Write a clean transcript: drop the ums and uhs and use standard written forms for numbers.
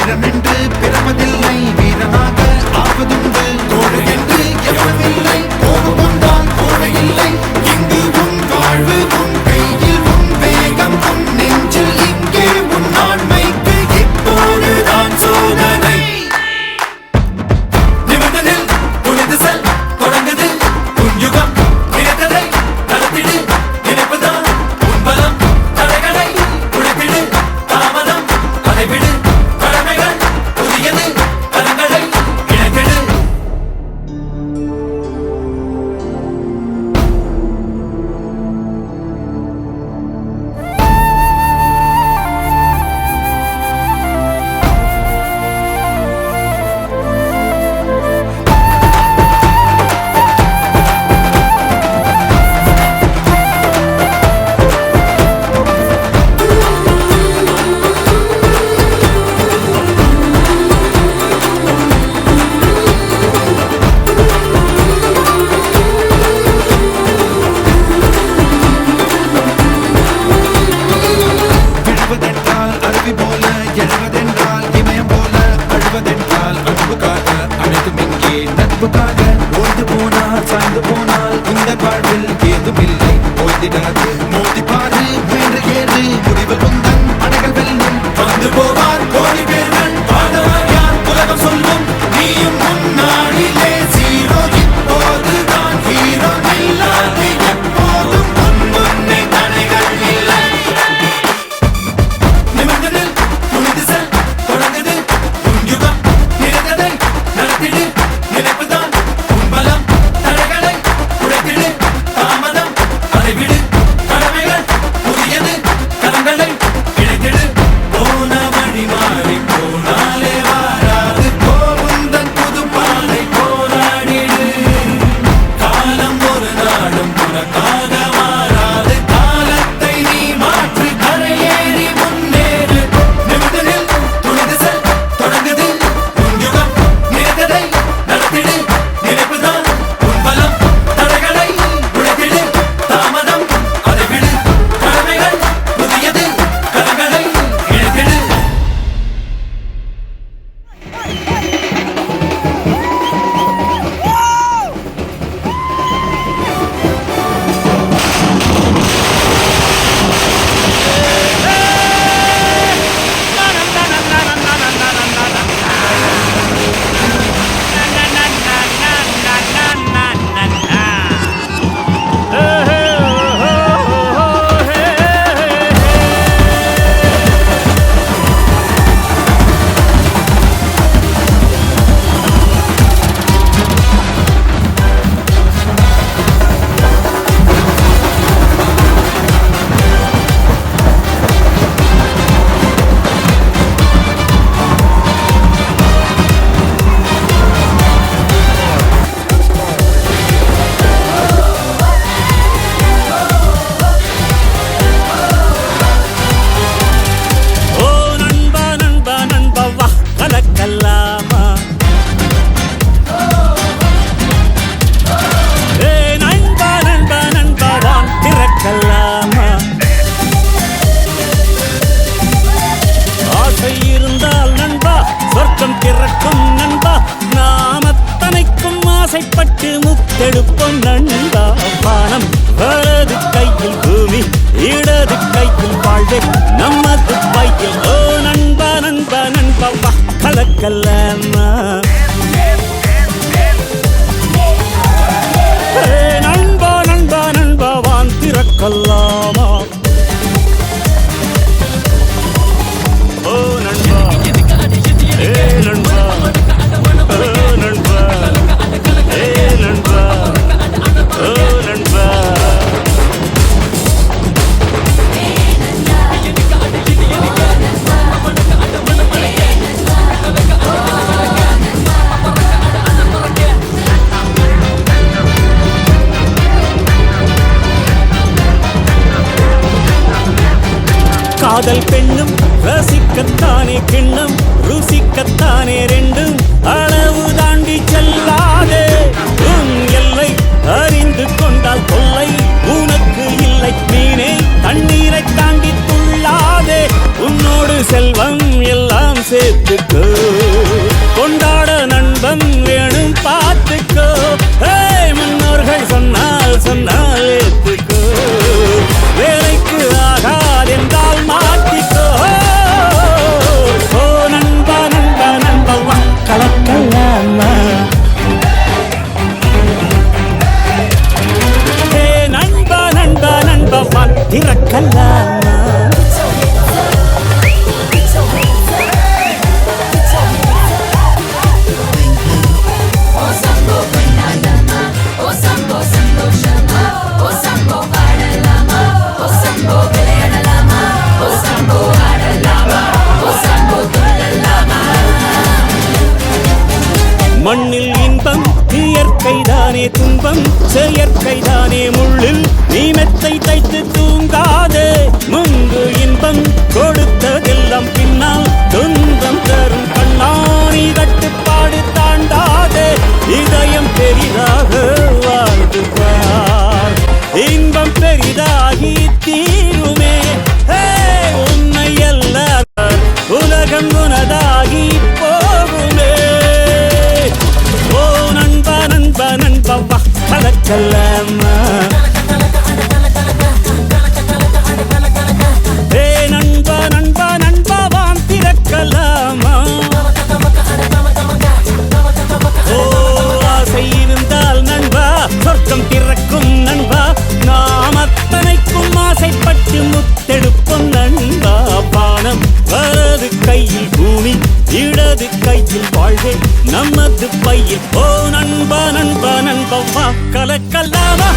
வீரமென்று பிறப்பதில்லை, வீரனாக ஆவதுண்டு. தோழு என்று எவனுமில்லை, கோபம் வந்தால் தோழை இல்லை. இங்கு உன் வாழ்வு உன் கையில், உன் வேகம் உன் நெஞ்சில். இங்கே உன் ஆண்மைக்கு இப்போதுதான் சோதனை. நிமிர்ந்ததில் துணிந்து செல், தொடங்குது உன் யுகம். நினைத்ததை நடத்திடு, நினைப்புதான் உன் பலம். தடைகளை உடைத்திடு, தாமதம் அதை விடு. கடமைகள் புதியது, கரங்களை இணைத்திடு. விழுவதென்றால் அருவி போல, எழுவதென்றால் இமயம் போல, அழுவதென்றால் அன்புக்காக, அனைத்தும் இங்கே நட்புக்காக. ஓய்ந்து போனால் சாய்ந்து போனால் இந்த வாழ்வில் ஏதுமில்லை. ஓய்ந்திடாது மோதி பாரு, முயன்று ஏறு, முடிவில் உந்தன் படைகள் வெல்லும். வந்து போவார் கோடி பேர்கள், வாழ்ந்தவர் யார் உலகம் சொல்லும். நீயும் முன்னாடிலே ஜீரோ, இப்போதுதான் ஹீரோ. இல்லாது எப்போதும் உன் முன்னே தடைகள் இல்லை. நிமிர்ந்ததில் துணிந்து செல், தொடங்குது உன் யுகம். நினைத்ததை நடத்திடு, நினைப்புதான் உன் பலம். தடைகளை உடைத்திடு, தாமதம் அதை விடு. கடமைகள் புதியது, கரங்களை இணைத்திடு. போன வழி மாறி போனாலே வாராது, போகுந்தன் புது பாதை போராடிடு. காலம் ஒரு நாளும் உனக்காக மாறாது, காலத்தை நீ மாற்று, கரையேறி முன்னேறு. நிமிர்ந்ததில் துணிந்து செல், தொடங்குது உன் யுகம். நினைத்ததை நடத்திடு, நினைப்புதான் உன் பலம். தடைகளை உடைத்திடு, தாமதம் அதை விடு. கடமைகள் புதியது, கரங்களை இணைத்திடு. ஓ நண்பா நண்பா நண்பா வா கலக்கல்லாமா. ஏ நண்பா நண்பா நண்பா வான் திறக்கல்லாமா. ஆசை இருந்தால் நண்பா சொர்க்கம் திறக்கும் நண்பா. நாம் அத்தனைக்கும் ஆசைப்பட்டு முத்தெடுப்போம் நண்பா. வானம் வலது கையில் பூமி, இடது கையில் வாழ்வே நமது பையில். ஓ நண்பா நண்பா நண்பா வா கலக்கல்லாமா. ஏ நண்பா நண்பா நண்பா வான் திறக்கல்லாமா. ஓ நண்பா, ஏ நண்பா, ஓ நண்பா, ஏ நண்பா, ஓ நண்பா. காதல் பெண்ணும் ரசிக்கத்தானே கிண்ணம், ருசிக்கத்தானே ரெண்டும். அளவு தாண்டி செல்லாதே, உன் எல்லை அறிந்து கொண்டால் தொல்லை உனக்கு இல்லை. மீனே தண்ணீரை தாண்டி துள்ளாதே, உன்னோடு செல்வம் எல்லாம் சேர்த்துக்கோ. தானே துன்பம் செயற்கைதானே முள்ளில் நீ மெத்தை தைத்து தூங்காதே முன்பு இன்பம் கொடுத்ததெல்லாம் பின்னால் துன்பம் தரும் கண்ணாணி கட்டுப்பாடு தாண்டாதே இதயம் பெரிதாக வாழ்ந்து பார் இன்பம் பெரிதாகி தீருமே உன்னை எல்லார் உலகம் உனதாகி போகுமே ஓ நண்பா நண்பா நண்பா வா கலக்கல்லாமா ஏ நண்பா நண்பா நண்பா வான் திறக்கலாமா ஓ ஆசை இருந்தால் நண்பா சொர்க்கம் திறக்கும் நண்பா நாம் அத்தனைக்கும் ஆசைப்பட்டு முத்தெடுப்போம் நண்பா பானம் வலது கையில் பூமி இடது கையில் வாழ்வே நமது பையில் ஓ நண்பா நண்பா நண்பா வா கலக்கல்லாமா